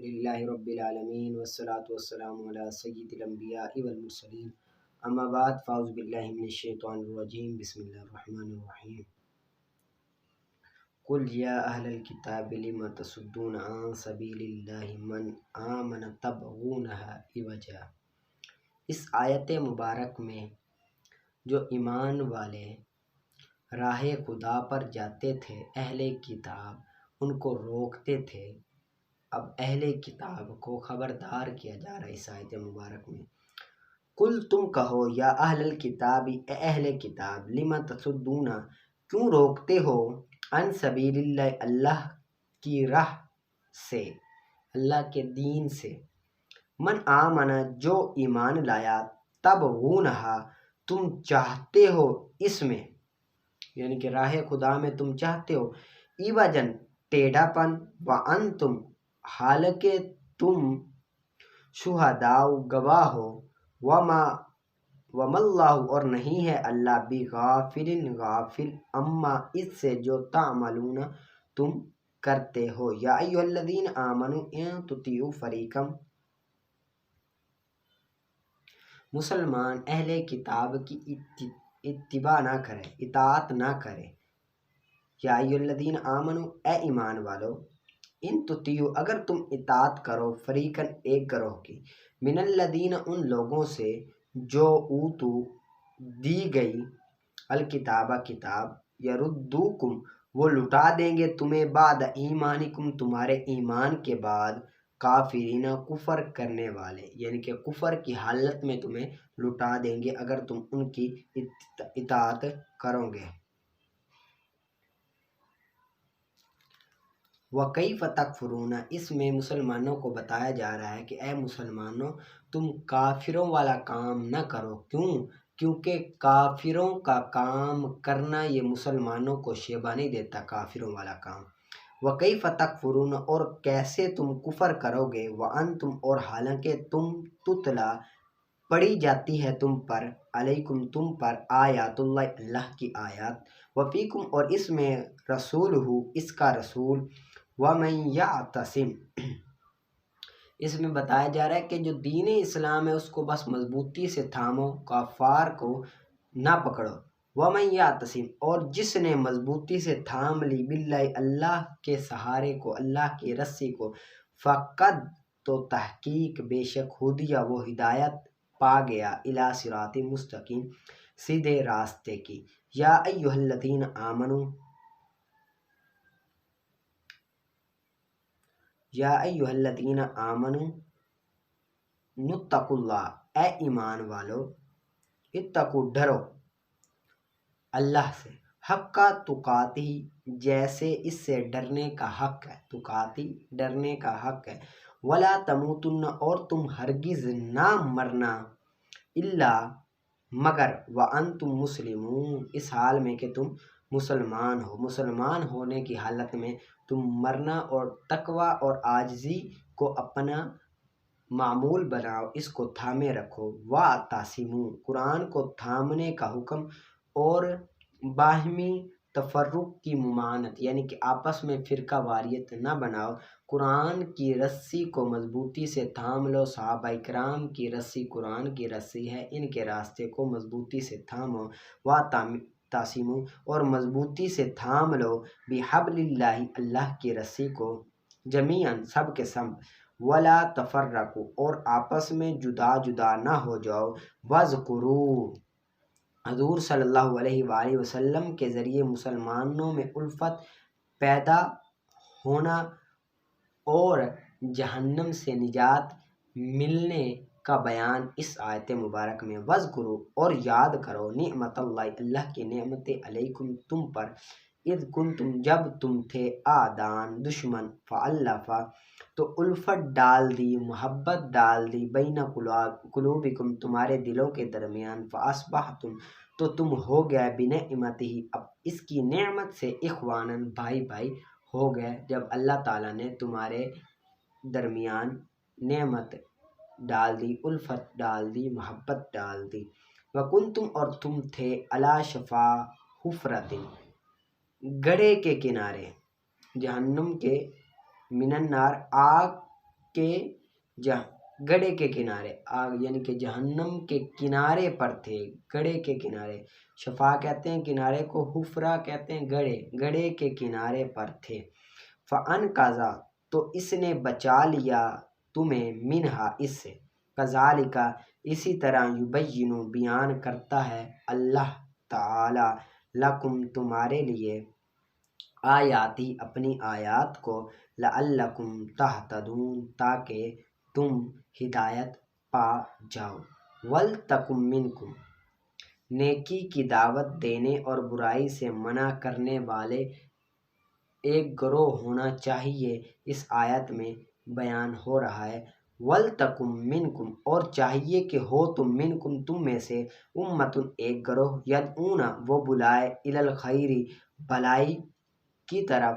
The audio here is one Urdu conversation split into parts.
للہ رب العالمین والصلاة والسلام علی سید الانبیاء والمرسلین اما بعد فاعوذ باللہ من الشیطان الرجیم بسم اللہ الرحمن الرحیم قل یا اہل الکتاب لم تصدون عن سبیل اللہ من آمن تبغونها عوجا۔ اس آیت مبارک میں جو ایمان والے راہ خدا پر جاتے تھے اہل کتاب ان کو روکتے تھے، اب اہل کتاب کو خبردار کیا جا رہا ہے اس آیت مبارک میں۔ کل تم کہو یا اہل الکتاب، اے اہل کتاب، لما تصدون، کیوں روکتے ہو، عن سبیل اللہ، اللہ کی راہ سے، اللہ کے دین سے، من آمن، جو ایمان لایا، تبغونہا، تم چاہتے ہو اس میں، یعنی کہ راہ خدا میں تم چاہتے ہو، عوجن، ٹیڑھا پن، وانتم، حالانکہ تم شہداء، گواہ ہو، وما اللہ، اور نہیں ہے اللہ بغافل، غافل، اما، اس سے جو تعملون، تم کرتے ہو۔ یا ایھا الذین آمنوا ان تطیعوا فریقا، مسلمان اہل کتاب کی اتباع نہ کرے، اطاعت نہ کرے۔ یا ایھا الذین آمنوا، اے ایمان والو، ان تطیعوا، اگر تم اطاعت کرو، فریقاً، ایک گروہ کی، من الذین، ان لوگوں سے جو اوتو، دی گئی، الکتاب، کتاب، یردوکم، وہ لٹا دیں گے تمہیں، بعد ایمانکم، تمہارے ایمان کے بعد، کافرین، کفر کرنے والے، یعنی کہ کفر کی حالت میں تمہیں لٹا دیں گے اگر تم ان کی اطاعت کرو گے۔ وَكَيْفَ تَكْفُرُونَ، اس میں مسلمانوں کو بتایا جا رہا ہے کہ اے مسلمانوں، تم کافروں والا کام نہ کرو۔ کیوں؟ کیونکہ کافروں کا کام کرنا یہ مسلمانوں کو شیبہ نہیں دیتا، کافروں والا کام۔ وَكَيْفَ تَكْفُرُونَ، اور کیسے تم کفر کرو گے، وَأَنْتُمْ، اور حالانکہ تم، تتلا، پڑھی جاتی ہے تم پر، علیکم، تم پر، آیات اللہ، اللہ کی آیات، وفیکم، اور اس میں رسولہ، اس کا رسول، وَمَن یعتصم، اس میں بتایا جا رہا ہے کہ جو دین اسلام ہے اس کو بس مضبوطی سے تھامو، کفار کو نہ پکڑو۔ وَمَن یعتصم، اور جس نے مضبوطی سے تھام لی، باللہ، اللہ کے سہارے کو، اللہ کی رسی کو، فقد، تو تحقیق، بے شک، ہدیہ، وہ ہدایت پا گیا، الی صراط مستقیم، سیدھے راستے کی۔ یا ایھا الذین آمنوا، یا ایھا الذین آمنوا، نتقوا اللہ، اے ایمان والو، اتقوا، ڈرو، اللہ سے، حق تقاتہ، جیسے اس سے ڈرنے کا حق ہے، تقاتی، ڈرنے کا حق ہے، ولا تموتن، اور تم ہرگز نہ مرنا، الا، مگر، وانتم مسلمون، اس حال میں کہ تم مسلمان ہو، مسلمان ہونے کی حالت میں تم مرنا، اور تقوی اور عاجزی کو اپنا معمول بناؤ، اس کو تھامے رکھو۔ وَاعْتَصِمُوا، قرآن کو تھامنے کا حکم، اور باہمی تفرق کی ممانعت، یعنی کہ آپس میں فرقہ واریت نہ بناؤ، قرآن کی رسی کو مضبوطی سے تھام لو، صحابہ کرام کی رسی قرآن کی رسی ہے، ان کے راستے کو مضبوطی سے تھامو، وَاعْتَصِمُوا، اور مضبوطی سے تھام لو، بِحَبْلِ اللَّہِ، اللہ کی رسی کو، جمیعاً، سب کے سب، ولا تفرقوا، اور آپس میں جدا جدا نہ ہو جاؤ، وَاذْكُرُوا، حضور صلی اللہ علیہ وآلہ وسلم کے ذریعے مسلمانوں میں الفت پیدا ہونا اور جہنم سے نجات ملنے کا بیان اس آیت مبارک میں۔ وَاذْكُرُوا، اور یاد کرو، نعمت اللہ، اللہ کی نعمت، علیکم، تم پر، اذ کنتم، جب تم تھے، اعداء، دشمن، فألف، تو الفت ڈال دی، محبت ڈال دی، بین قلوبکم، تمہارے دلوں کے درمیان، فاصبحتم، تو تم ہو گئے، بنعمتہ، اب اس کی نعمت سے، اخوانا، بھائی بھائی ہو گئے، جب اللہ تعالیٰ نے تمہارے درمیان نعمت ڈال دی، الفت ڈال دی، محبت ڈال دی۔ وکنتم، اور تم تھے، علی شفا حفرۃ، گڑھے کے کنارے، جہنم کے، من النار، آگ کے گڑھے کے کنارے، آگ یعنی کہ جہنم کے کنارے پر تھے، گڑھے کے کنارے، شفا کہتے ہیں کنارے کو، حفرہ کہتے ہیں گڑھے، گڑھے کے کنارے پر تھے۔ فَأَنْقَذَ تو اس نے بچا لیا تمہیں منہا اس سے، کذالک اسی طرح یبین بیان کرتا ہے اللہ تعالی لکم تمہارے لیے آیاتی اپنی آیات کو، لعلکم تہتدون تاکہ تم ہدایت پا جاؤ۔ ولتکم منکم نیکی کی دعوت دینے اور برائی سے منع کرنے والے ایک گروہ ہونا چاہیے، اس آیت میں بیان ہو رہا ہے۔ ولتکم منکم اور چاہیے کہ ہو تم، منکم تم میں سے، امتن ایک گروہ، یدعون وہ بلائے، الی الخیر بھلائی کی طرف،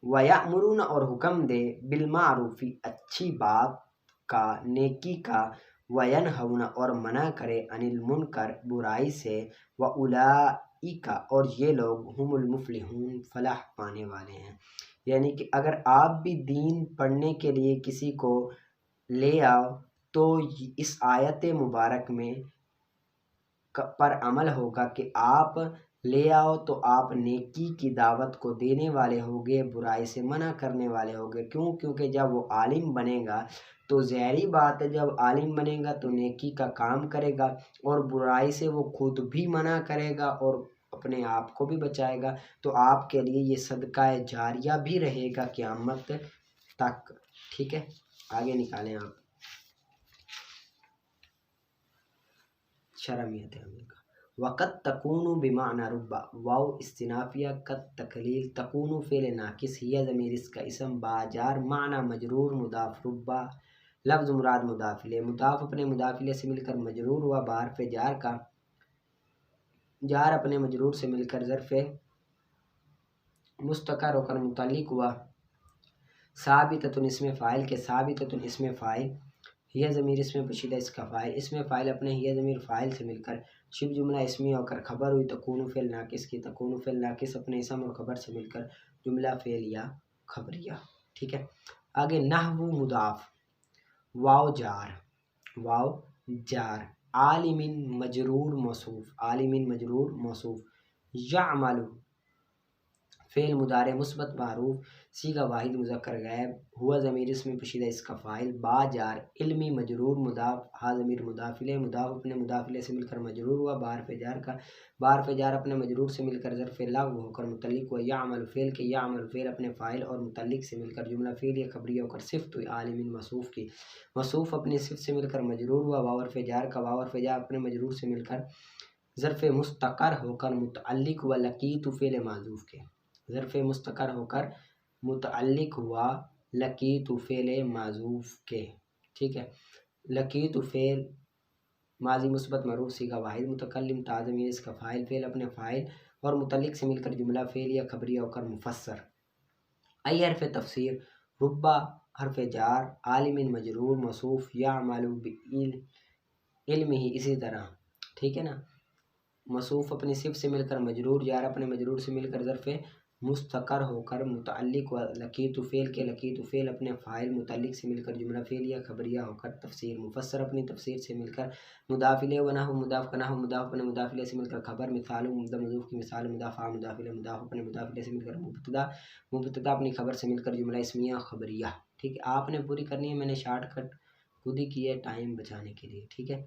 ویأمرون اور حکم دے، بالمعروف اچھی بات کا، نیکی کا، وینہون اور منع کرے، عن المنکر برائی سے، واولئک اور یہ لوگ، ہم المفلحون فلاح پانے والے ہیں۔ یعنی کہ اگر آپ بھی دین پڑھنے کے لیے کسی کو لے آؤ تو اس آیت مبارک میں پر عمل ہوگا کہ آپ لے آؤ تو آپ نیکی کی دعوت کو دینے والے ہوگے، برائی سے منع کرنے والے ہوگے۔ کیوں؟ کیونکہ جب وہ عالم بنے گا تو ظاہری بات ہے، جب عالم بنے گا تو نیکی کا کام کرے گا، اور برائی سے وہ خود بھی منع کرے گا اور اپنے آپ کو بھی بچائے گا، تو آپ کے لیے یہ صدقہ جاریہ بھی رہے گا قیامت تک۔ ٹھیک ہے، آگے نکالیں آپ شرمیت عمل کا۔ وقت تکون بمعنی ربا، واو استنافیہ، قد تکلیل، تکون فعل ناقص، ہی ضمیر اس کا اسم، باجار معنی مجرور مضاف، ربا لفظ مراد مضاف الیہ، مضاف اپنے مضاف الیہ سے مل کر مجرور ہوا، بحرف جار کا، جار اپنے مجرور سے مل کر ظرف مستقر ہو کر متعلق ہوا، ثابتۃ اسم فاعل کے، ثابتۃ اسم فاعل، ہی ضمیر اسم پوشیدہ اس کا فاعل، اسم فاعل اپنے ہی ضمیر فاعل سے مل کر شبہ جملہ اسمی ہو کر خبر ہوئی، تکون فعل ناقص کی، تکون فعل ناقص اپنے اسم اور خبر سے مل کر جملہ فعلیہ خبریہ۔ ٹھیک ہے، آگے نحو مضاف، واو جار، واو جار، عالم مجرور موصوف، عالم مجرور موصوف، یعمل فعل مضارع مثبت معروف، صیغہ واحد مذکر غائب، ہوا ضمیر اسم پوشیدہ اس کا فاعل، با جار، علمی مجرور مضاف، ہا ضمیر مضاف الیہ، مضاف اپنے مضاف الیہ سے مل کر مجرور ہوا، بحرف جار کا، بحرف جار اپنے مجرور سے مل کر ظرف لغو ہو کر متعلق ہوا، یعمل فعل کے، یعمل فعل اپنے فاعل اور متعلق سے مل کر جملہ فعلیہ خبریہ ہو کر صفت ہوئی، عالم موصوف کی، موصوف اپنی صفت سے مل کر مجرور ہوا، واو حرف جار کا، واو حرف جار اپنے مجرور سے مل کر ظرف مستقر ہو کر متعلق ہوا، لقیت فعل معذوف کے، ظرف مستقر ہو کر متعلق ہوا، لقیت فعل معذوف کے۔ ٹھیک ہے، لقیت فعل ماضی مثبت معروف، صیغہ واحد متکلم، تا ضمیر اس کا فاعل، فعل اپنے فاعل اور متعلق سے مل کر جملہ فعلیہ خبریہ ہو کر مفسر، ای حرف تفسیر، ربا حرف جار، عالم مجرور موصوف، یعمل علم ہی اسی طرح۔ ٹھیک ہے نا، موصوف اپنی صفت سے مل کر مجرور، جار اپنے مجرور سے مل کر ظرف مستقر ہو کر متعلق، و لقیت فعل کے، لقیت فعل اپنے فاعل متعلق سے مل کر جملہ فعلیہ خبریہ ہو کر تفسیر، مفسر اپنی تفسیر سے مل کر مضاف الیہ، و نحو مضاف کا نحو، مضاف اپنے مضاف الیہ سے مل کر خبر، مثال مبتدا محذوف کی مثال، مضاف مضاف الیہ، مضاف اپنے مضاف الیہ سے مل کر مبتدا، مبتدا اپنی خبر سے مل کر جملہ اسمیہ خبریہ۔ ٹھیک ہے، آپ نے پوری کرنی ہے، میں نے شارٹ کٹ خود ہی کی ہے ٹائم بچانے کے لیے۔ ٹھیک ہے،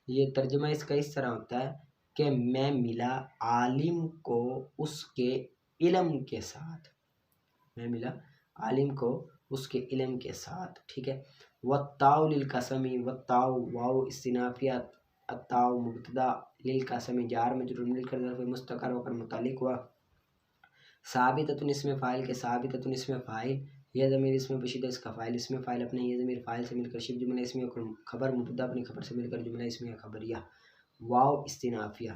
یہ ترجمہ اس کا اس طرح ہوتا ہے کہ میں ملا عالم کو اس کے علم کے ساتھ، میں ملا عالم کو اس کے علم کے ساتھ۔ ٹھیک ہے، والتاء للقسم، والتاء واو استنافیہ، التاء مبتدا، للقسم جار مجرور مل کر ظرف مستقر ہو کر متعلق ہوا، ثابتۃ اسم فاعل کے، ثابتۃ اسم فاعل، یہ ضمیر اسم پوشیدہ اس کا فاعل، اسم فاعل اپنے یہ ضمیر فاعل سے مل کر شبہ جملہ اسمیہ خبر، مبتدا اپنی خبر سے مل کر جملہ اسمیہ خبریہ، واو استنافیہ،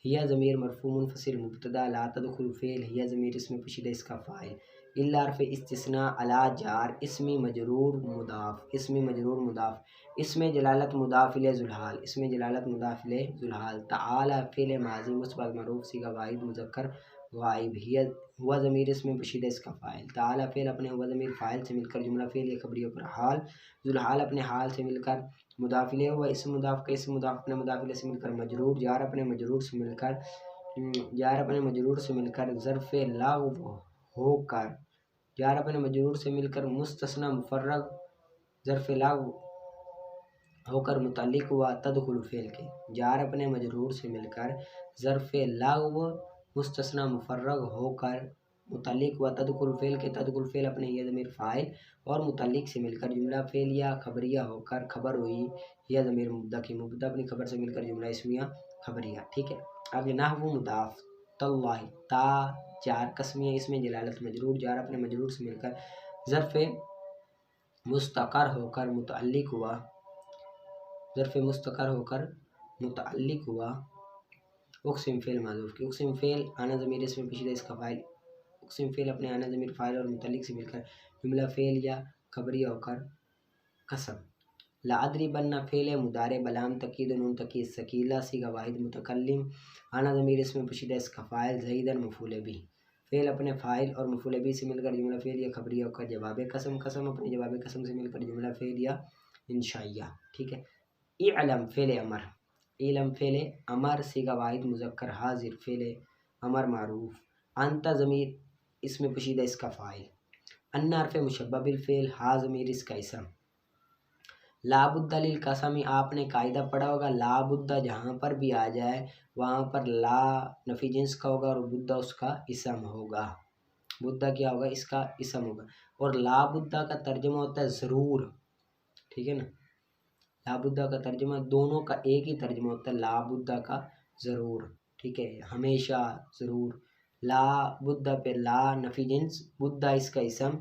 ہی ضمیر مرفوع منفصل مبتدا، لا تدخل فعل، ہی ضمیر اسم پوشیدہ اس کا فاعل، الا حرف استثناء، علی جار، اسم مجرور مضاف، اسم مجرور مضاف، اسم جلالت مضاف الیہ ذوالحال، اسم جلالت مضاف الیہ ذوالحال، تعالی فعل ماضی مثبت معروف، صیغہ واحد مذکر غائب، ہوا ضمیر اس میں پوشیدہ اس کا فاعل، تعالی فعل اپنے ہوا ضمیر فاعل سے مل کر جملہ فعل یا خبری پر حال، ذوالحال اپنے حال سے مل کر مضاف الیہ ہوا اسم مضاف کا اسم مضاف اپنے مضاف الیہ سے مل کر مجرور، جار اپنے مجرور سے مل کر ظرف لغو ہو کر، جار اپنے مجرور سے مل کر مستثنی مفرغ ظرف لغو ہو کر متعلق ہوا تدخل فعل کے، جار اپنے مجرور سے مل کر ظرف لغو مستثنی مفرغ ہو کر متعلق ہوا تدخل فعل کے، تدخل فعل اپنے یہ ضمیر فاعل اور متعلق سے مل کر جملہ فعل یا خبریہ ہو کر خبر ہوئی، یہ ضمیر مبتدا کی، مبتدا اپنی خبر سے مل کر جملہ اسمیہ خبریہ، ٹھیک ہے۔ اب نحو مضاف تاللہ، تا جار قسمیہ اس میں جلالت مجرور، جار اپنے مجرور سے مل کر ظرف مستقر ہو کر متعلق ہوا، ظرف مستقر ہو کر متعلق ہوا اقسم فعل معذوف کی، اقسم فعل آنا ضمیر اس میں پوشیدہ اس کا فاعل، اقسم فعل اپنے آنا ضمیر فاعل اور متعلق سے مل کر جملہ فعل یا خبریہ ہو کر قسم، لا اضربن فعل مضارع بلام تقید نون تقید ثقیلہ صیغہ واحد متکلم، آنا ضمیر اس میں پوشیدہ اس کا فاعل، زیدن مفعول به، فعل اپنے فاعل اور مفعول به سے مل کر جملہ فعل یا خبریہ ہو کر جواب قسم، قسم اپنے جواب قسم سے مل کر جملہ فعل یا انشائیہ، ٹھیک ہے۔ اعلم فعل امر، علم فعل امر صیغہ واحد مذکر حاضر، فعل امر معروف، انت ضمیر اس میں پوشیدہ اس کا فاعل، ان حرف مشبہ بالفعل، ہا ضمیر اس کا اسم، لا بد للقسم آپ نے قاعدہ پڑھا ہوگا، لا بد جہاں پر بھی آ جائے وہاں پر لا نفی جنس کا ہوگا اور بدہ اس کا اسم ہوگا، بدہ کیا ہوگا اس کا اسم ہوگا، اور لا بدہ کا ترجمہ ہوتا ہے ضرور، ٹھیک ہے نا، لا بدہ کا ترجمہ دونوں کا ایک ہی ترجمہ ہوتا ہے، لا بدہ کا ضرور، ٹھیک ہے، ہمیشہ ضرور، لا بدہ پہ لا نفی جنس، بدہ اس کا اسم،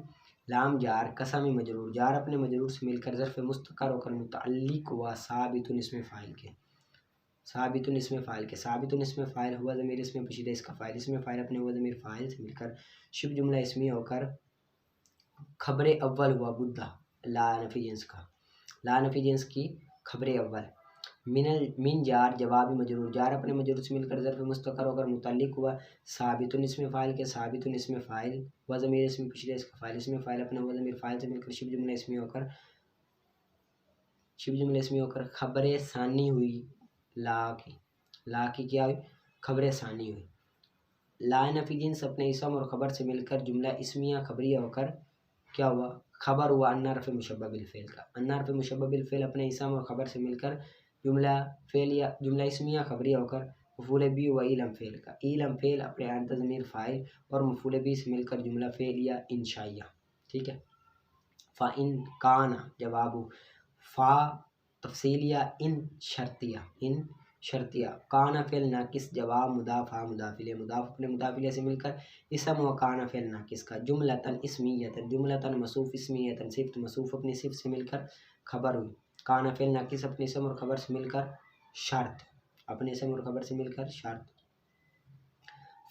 لام جار قسم مجرور، جار اپنے مجرور سے مل کر ظرف مستقر ہو کر متعلق ہوا ثابت اسم فاعل کے، ثابت اسم فاعل کے، ثابت اسم فاعل ہوا ضمیر اس میں پوشیدہ اس کا فاعل، اسم فاعل اپنے ہوا ضمیر فاعل سے مل کر شبہ جملہ اسمیہ ہو کر خبر اول ہوا بدہ، لا نفی جنس کا، لا نفی جنس کی خبر اول، من جار جواب مجرور، جار اپنے مجرور سے مل کر ظرف مستقر ہو کر متعلق ہوا ثابت اسم فاعل کے، ثابت اسم فاعل و ضمیر اسم پوشیدہ اس کا فاعل، اسم فاعل اپنے و ضمیر فاعل سے مل کر شبہ جملہ اسمیہ ہو کر خبر ثانی ہوئی، لا کی کیا ہوئی خبر ثانی ہوئی، لا نفی جنس اپنے اسم اور خبر سے مل کر جملہ اسمیہ خبریہ ہو کر کیا ہوا خبر ہوا ان حرف مشبہ بالفعل کا، ان حرف مشبہ بالفعل اپنے اسم اور خبر سے مل کر جملہ فعل یا جملہ اسمیہ خبریہ ہو کر مفعول به و علم فعل کا، علم فعل اپنے انت ضمیر فاعل اور مفعول به سے مل کر جملہ فعل یا انشائیہ، ٹھیک ہے۔ فَإِن کان جواب، فا تفصیلیہ، ان شرطیہ، کان فعل ناقص جواب مضاف، مضاف الیہ، مضاف اپنے مضاف الیہ سے مل کر اسم و کان فعل ناقص کا، جملتن اسمیتن، جملتن موصوف اسمیتن، صفت موصوف اپنی صفت سے مل کر خبر ہوئی، کان فعل ناقص اپنے اسم اور خبر سے مل کر شرط، اپنے اسم اور خبر سے مل کر شرط،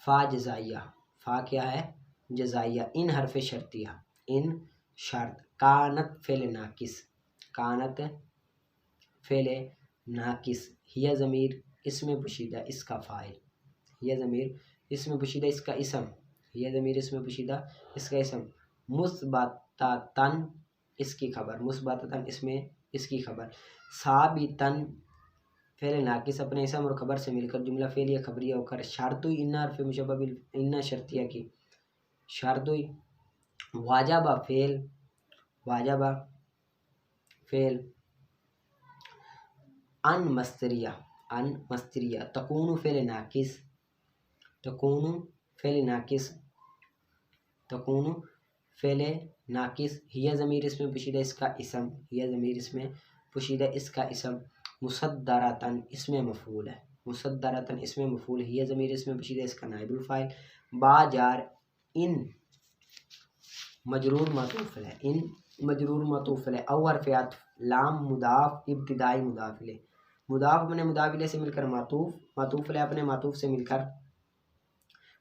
فا جزائیہ، فا کیا ہے جزائیہ، ان حرف شرطیہ، ان شرط، کانت فعل ناقص، کانت فعل ناقص، ہی ضمیر اس میں پوشیدہ اس کا فاعل، ہی ضمیر اس میں پوشیدہ اس کا اسم، ہی ضمیر اس میں پوشیدہ اس کا اسم، مثبتتن اس کی خبر، مثبتتن اس میں اس کی خبر، ثابتن فعل ناقص اپنے اسم اور خبر سے مل کر جملہ فعل یا خبریہ ہو کر شرط ان حرف مشبہ ان شرطیہ کی، شرط واجبہ فعل، واجبہ فعل، ان مستریہ، تکون فعل ناقص، تکون فعل ناقص، تکون فعل ناقص، ہی ضمیر اس میں پوشیدہ اس کا اسم، ہی ضمیر اس میں پوشیدہ اس کا اسم، مصدرتن اس میں مفعول ہے، مصدرتن اس میں مفعول، ہی ضمیر اس میں پوشیدہ اس کا نائب الفاعل، با جار ان مجرور معطوف ہے، ان مجرور معطوف ہے، او حرف عطف، لام مضاف ابتدائی مضاف الیہ، مضاف اپنے مضاف الیہ سے مل کر معطوف، معطوف الیہ اپنے معطوف سے مل کر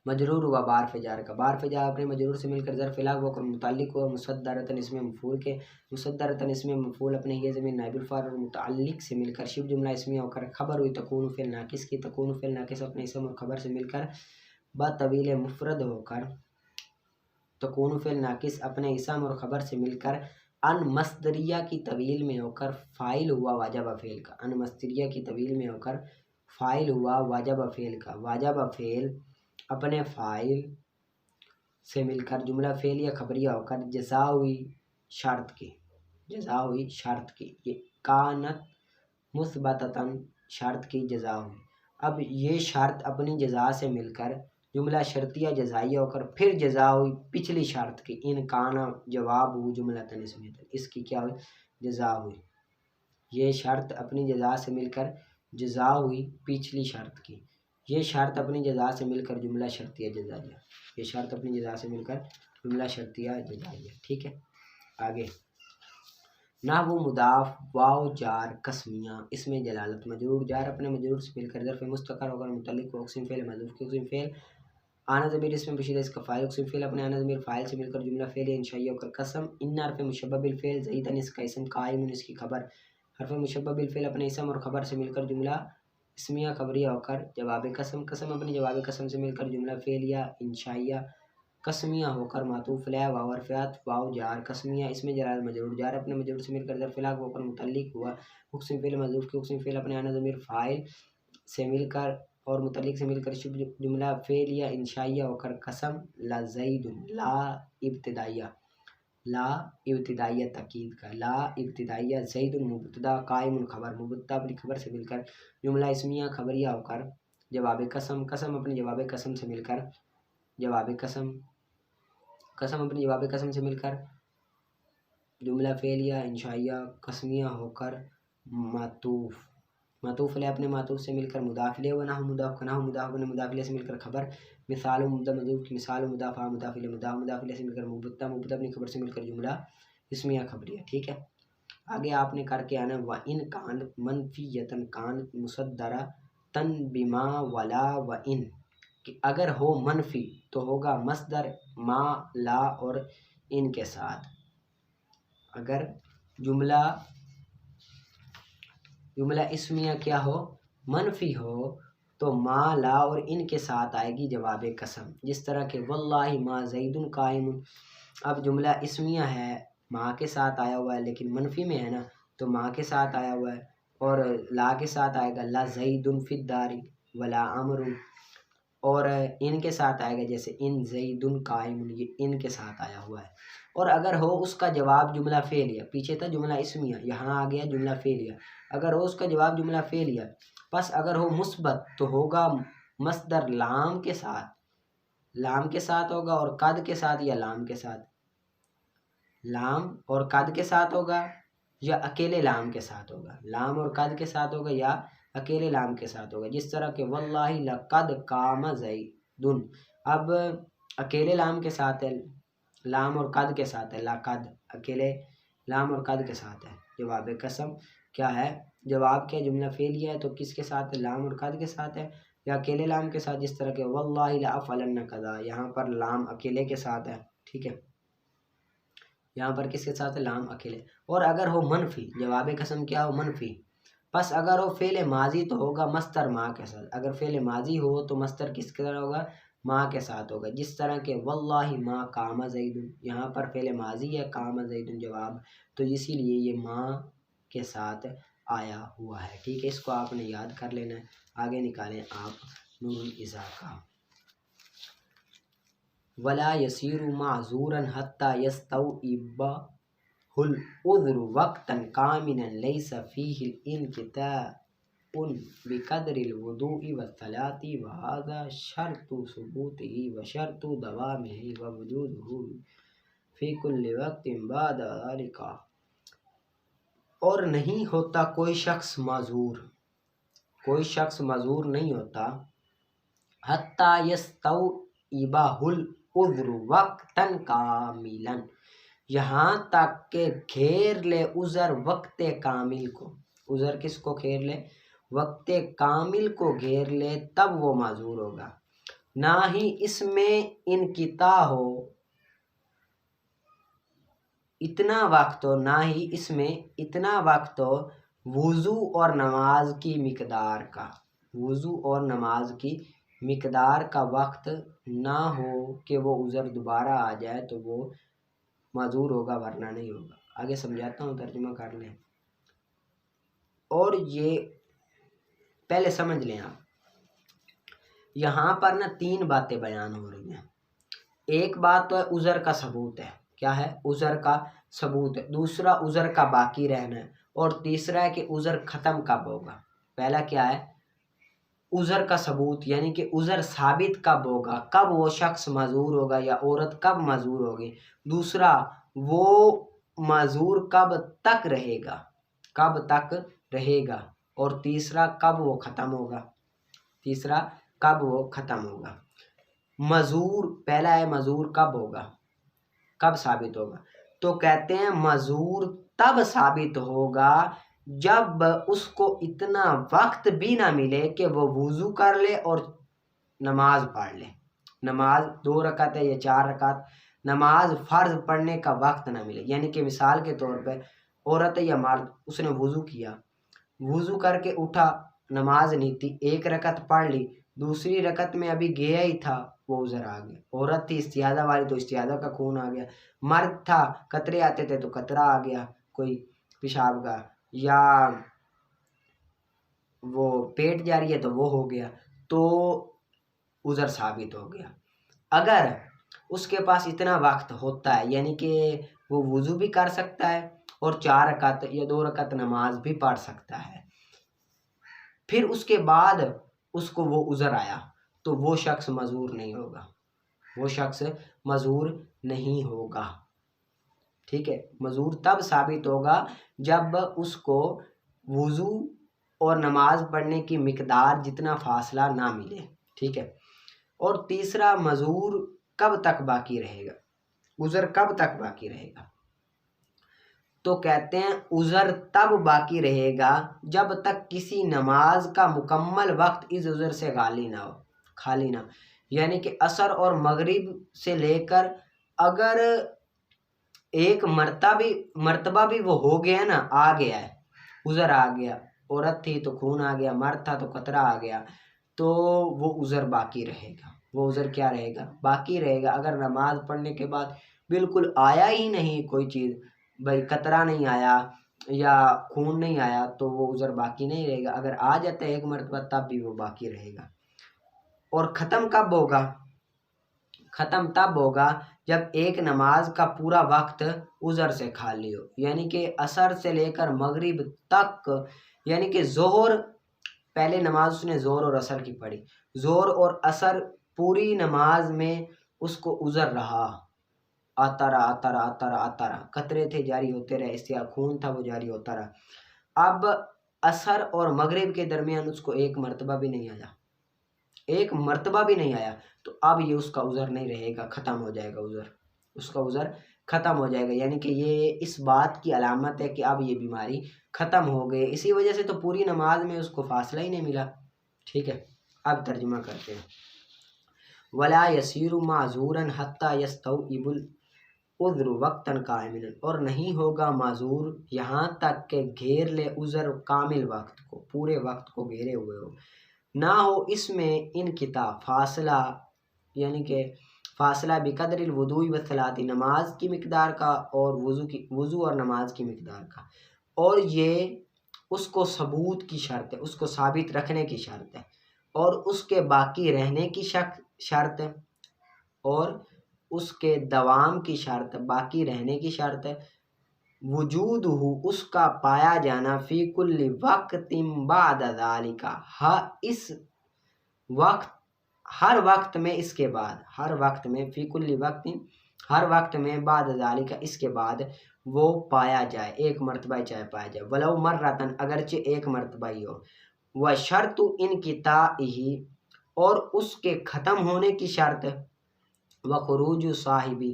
مجرور ہوا بارف جار کا، بارف جار اپنے مجرور سے مل کر ظرف لغو ہو کر متعلق ہوا مصدرتن اس میں مفعول کے، مصدرتن اس میں مفعول اپنے یہ ضمیر نائب الفاعل اور متعلق سے مل کر شبہ جملہ اسمیہ ہو کر خبر ہوئی تکون فعل ناقص کی، تکون فعل ناقص اپنے اسم اور خبر سے مل کر ب طویل مفرد ہو کر، تکون فعل ناقص اپنے اسم اور خبر سے مل کر ان مصدریہ کی طویل میں ہو کر فاعل ہوا واجب فعل کا، ان مصدریہ کی طویل میں ہو کر فاعل ہوا واجب فعل کا، واجب فعل اپنے فاعل سے مل کر جملہ فعل یا خبریہ ہو کر جزا ہوئی شرط کی، جزا ہوئی شرط کی، یہ کانت مثبتتاً شرط کی جزا ہوئی۔ اب یہ شرط اپنی جزا سے مل کر جملہ شرطیہ جزائیہ ہو کر پھر جزا ہوئی پچھلی شرط کی، ان کانا جواب ہو جملہ اسمیہ، اس کی کیا ہوئی جزا ہوئی۔ یہ شرط اپنی جزا سے مل کر جزا ہوئی پچھلی شرط کی، یہ شرط اپنی جزا سے مل کر جملہ شرطیہ جزائیہ، یہ شرط اپنی جزا سے مل کر جملہ شرطیہ جزائیہ، ٹھیک ہے۔ آگے نحو مضاف واو جار قسمیہ، اس میں جلالت مجرور جار اپنے مجرور سے مل کر ظرف مستقر ہوگا متعلق کو اقسم فعل محذوف کی اقسم فعل آنا ضمیر اس میں پوشیدہ اس کا فاعل اقسم فعل اپنے آنا ضمیر فاعل سے مل کر جملہ فعل انشائیہ ہو کر قسم ان حرف مشبہ بالفعل زیدن اس کا اسم قائم اس کی خبر حرف مشبہ بالفعل اپنے اسم اور خبر سے مل کر جملہ اسمیہ خبریہ ہو کر جواب قسم، قسم اپنے جواب قسم سے مل کر جملہ فعلیہ انشائیہ قسمیہ ہو کر معطوف علیہ واو حرفیات واو جار قسمیہ اس میں جلالت مجرور جار اپنے مجرور سے مل کر ظرف لاغ ہو کر متعلق ہوا اقسم فعل محذوف کی اقسم فعل اپنے آنا ضمیر فاعل سے مل کر اور متعلق سے مل کر جملہ فعلیہ انشائیہ ہو کر قسم لزید لا ابتدائیہ، لا ابتدائیہ تاکید کا، لا ابتدائیہ زید مبتدا قائم خبر مبتدا اپنی خبر سے مل کر جملہ اسمیہ خبریہ ہو کر جواب قسم، قسم اپنے جواب قسم سے مل کر جواب قسم، قسم اپنی جواب قسم سے مل کر جملہ فعلیہ انشائیہ قسمیہ ہو کر معطوف، معطوف علیہ اپنے معطوف سے مل کر مضاف الیہ و نحو مضاف کا نحو مضاف اپنے مضاف الیہ سے مل کر خبر مثال مبتدا محذوف کی مثال مضاف مضاف الیہ مضاف الیہ سے مل کر مبتدا مبتدا اپنی خبر سے مل کر جملہ اسمیہ خبریہ، ٹھیک ہے۔ آگے آپ نے کر کے آنا و ان کان منفیتن کان مصدرہ تن بما ولا و ان، کہ اگر ہو منفی تو ہوگا مصدر ما لا اور ان کے ساتھ، اگر جملہ اسمیہ کیا ہو منفی ہو تو ما لا اور ان کے ساتھ آئے گی جواب قسم، جس طرح کہ واللہ ما زید قائم، اب جملہ اسمیہ ہے ما کے ساتھ آیا ہوا ہے لیکن منفی میں ہے نا تو ما کے ساتھ آیا ہوا ہے، اور لا کے ساتھ آئے گا لا زید فی الدار ولا امر، اور ان کے ساتھ آئے گا جیسے ان زید قائم، یہ ان کے ساتھ آیا ہوا ہے۔ اور اگر ہو اس کا جواب جملہ فعلیہ، پیچھے تھا جملہ اسمیہ یہاں آ گیا جملہ فعلیہ، اگر ہو اس کا جواب جملہ فعلیہ پس اگر ہو مثبت تو ہوگا مصدر لام کے ساتھ، لام کے ساتھ ہوگا اور قد کے ساتھ یا لام کے ساتھ، لام اور قد کے ساتھ ہوگا یا اکیلے لام کے ساتھ ہوگا، لام اور قد کے ساتھ ہوگا یا اکیلے لام کے ساتھ ہوگا، جس طرح کہ واللہ لقد قام زید، اب اکیلے لام کے ساتھ ہے، لام اور قد کے ساتھ ہے، لقد اکیلے لام اور قد کے ساتھ ہے، جواب قسم کیا ہے جواب کیا جملہ فعلیہ ہے تو کس کے ساتھ ہے لام اور قد کے ساتھ ہے یا اکیلے لام کے ساتھ، جس طرح کہ واللہ لافعلن کذا، یہاں پر لام اکیلے کے ساتھ ہے، ٹھیک ہے، یہاں پر کس کے ساتھ ہے لام اکیلے۔ اور اگر ہو منفی جواب قسم کیا ہو منفی، پس اگر ہو فعل ماضی تو ہوگا مصدر ما کے ساتھ، اگر فعل ماضی ہو تو مصدر کس کے طرح ہوگا ما کے ساتھ ہوگا، جس طرح کہ واللہ ما قام زید، یہاں پر فعل ماضی ہے قام زید جواب تو اسی لیے یہ ما کے ساتھ آیا ہوا ہے، ٹھیک ہے، اس کو آپ نے یاد کر لینا ہے۔ آگے نکالیں آپ نون الاضا کا، ولا یسیر معذورا حتی یستوعب العذر وقتا کاملا لیس فیہ الانقطاع بقدر الوضوء والصلاۃ وهذا شرط ثبوتہ وشرط دوامہ ووجودہ فی کل وقت بعد ذلک، اور نہیں ہوتا کوئی شخص معذور، کوئی شخص معذور نہیں ہوتا حتی یستوعبہ العذر وقتا کاملا، یہاں تک کہ گھیر لے عذر وقت کامل کو، عذر کس کو گھیر لے وقت کامل کو گھیر لے تب وہ معذور ہوگا، نہ ہی اس میں انقطاع ہو اتنا وقت ہو، نہ ہی اس میں اتنا وقت ہو وضو اور نماز کی مقدار کا، وضو اور نماز کی مقدار کا وقت نہ ہو کہ وہ عذر دوبارہ آ جائے تو وہ معذور ہوگا ورنہ نہیں ہوگا۔ آگے سمجھاتا ہوں، ترجمہ کر لیں۔ اور یہ پہلے سمجھ لیں آپ، یہاں پر نا 3 باتیں بیان ہو رہی ہیں۔ ایک بات تو ہے عذر کا ثبوت ہے، کیا ہے؟ عذر کا ثبوت ہے۔ دوسرا عذر کا باقی رہنا ہے، اور تیسرا ہے کہ عذر ختم کب ہوگا۔ پہلا کیا ہے؟ عذر کا ثبوت، یعنی کہ عذر ثابت کب ہوگا، کب وہ شخص معذور ہوگا یا عورت کب معذور ہوگی۔ دوسرا وہ معذور کب تک رہے گا، کب تک رہے گا۔ اور تیسرا کب وہ ختم ہوگا، تیسرا کب وہ ختم ہوگا۔ معذور پہلا ہے، معذور کب ہوگا، کب ثابت ہوگا؟ تو کہتے ہیں معذور تب ثابت ہوگا جب اس کو اتنا وقت بھی نہ ملے کہ وہ وضو کر لے اور نماز پڑھ لے۔ نماز 2 رکعت ہے یا 4 رکعت، نماز فرض پڑھنے کا وقت نہ ملے۔ یعنی کہ مثال کے طور پہ عورت یا مرد، اس نے وضو کیا، وضو کر کے اٹھا، نماز نہیں تھی، 1 رکعت پڑھ لی، دوسری رکعت میں ابھی گیا ہی تھا، وہ عذر آ گیا۔ عورت تھی استحاضہ والی تو استحاضہ کا خون آ گیا، مرد تھا قطرے آتے تھے تو قطرہ آ گیا کوئی پیشاب کا، یا وہ پیٹ جاری ہے تو وہ ہو گیا، تو عذر ثابت ہو گیا۔ اگر اس کے پاس اتنا وقت ہوتا ہے، یعنی کہ وہ وضو بھی کر سکتا ہے اور 4 رکعت یا 2 رکعت نماز بھی پڑھ سکتا ہے، پھر اس کے بعد اس کو وہ عذر آیا، تو وہ شخص معذور نہیں ہوگا، وہ شخص معذور نہیں ہوگا۔ ٹھیک ہے، معذور تب ثابت ہوگا جب اس کو وضو اور نماز پڑھنے کی مقدار جتنا فاصلہ نہ ملے۔ ٹھیک ہے، اور تیسرا معذور کب تک باقی رہے گا، عذر کب تک باقی رہے گا؟ تو کہتے ہیں عذر تب باقی رہے گا جب تک کسی نماز کا مکمل وقت اس عذر سے خالی نہ ہو۔ یعنی کہ عصر اور مغرب سے لے کر اگر ایک مرتبہ بھی وہ ہو گیا نا، آ گیا ہے، عذر آ گیا، عورت تھی تو خون آ گیا، مرد تھا تو قطرہ آ گیا، تو وہ عذر باقی رہے گا۔ وہ عذر کیا رہے گا؟ باقی رہے گا۔ اگر نماز پڑھنے کے بعد بالکل آیا ہی نہیں کوئی چیز، بھائی قطرہ نہیں آیا یا خون نہیں آیا، تو وہ عذر باقی نہیں رہے گا۔ اگر آ جاتا ہے 1 مرتبہ تب بھی وہ باقی رہے گا۔ اور ختم کب ہوگا؟ ختم تب ہوگا جب ایک نماز کا پورا وقت عذر سے خالی ہو، یعنی کہ عصر سے لے کر مغرب تک، یعنی کہ ظہر، پہلے نماز اس نے ظہر اور عصر کی پڑھی، ظہر اور عصر پوری نماز میں اس کو عذر رہا، آتا رہا، قطرے تھے جاری ہوتے رہے، استیا خون تھا وہ جاری ہوتا رہا۔ اب عصر اور مغرب کے درمیان اس کو 1 مرتبہ بھی نہیں آیا، 1 مرتبہ بھی نہیں آیا، تو اب یہ اس کا عذر نہیں رہے گا، ختم ہو جائے گا عذر، اس کا عذر ختم ہو جائے گا۔ یعنی کہ یہ اس بات کی علامت ہے کہ اب یہ بیماری ختم ہو گئی، اسی وجہ سے تو پوری نماز میں اس کو فاصلہ ہی نہیں ملا۔ ٹھیک ہے، اب ترجمہ کرتے ہیں۔ وَلَا يَسِيرُ مَعْذُورًا حَتَّى يَسْتَوْعِبَ الْعُذْرُ وَقْتًا كَامِلًا، اور نہیں ہوگا معذور یہاں تک کہ گھیر لے عذر کامل وقت کو، پورے وقت کو گھیرے ہوئے ہو، نہ ہو اس میں انقطاع فاصلہ، یعنی کہ فاصلہ بقدر الوضوء والصلاۃ، نماز کی مقدار کا اور وضو اور نماز کی مقدار کا، اور یہ اس کو ثبوت کی شرط ہے، اس کو ثابت رکھنے کی شرط ہے، اور اس کے باقی رہنے کی شرط ہے، اور اس کے دوام کی شرط، باقی رہنے کی شرط ہے۔ وجود ہو، اس کا پایا جانا، فی کل وقت بعد ذالک، اس وقت، ہر وقت میں اس کے بعد، ہر وقت میں، فی کل وقت، ہر وقت میں، بعد ذالک اس کے بعد وہ پایا جائے، 1 مرتبہ چاہے پایا جائے، ولو مرتن، اگرچہ 1 مرتبہ ہی ہو، وشرط انقطاعہ، اور اس کے ختم ہونے کی شرط، وخروج صاحبی،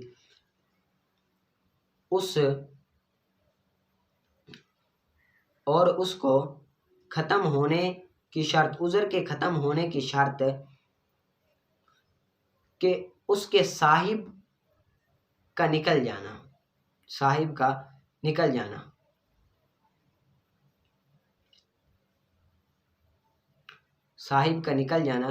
اور اس کو ختم ہونے کی شرط، عذر کے ختم ہونے کی شرط کہ اس کے صاحب کا نکل جانا، صاحب کا نکل جانا، صاحب کا نکل جانا،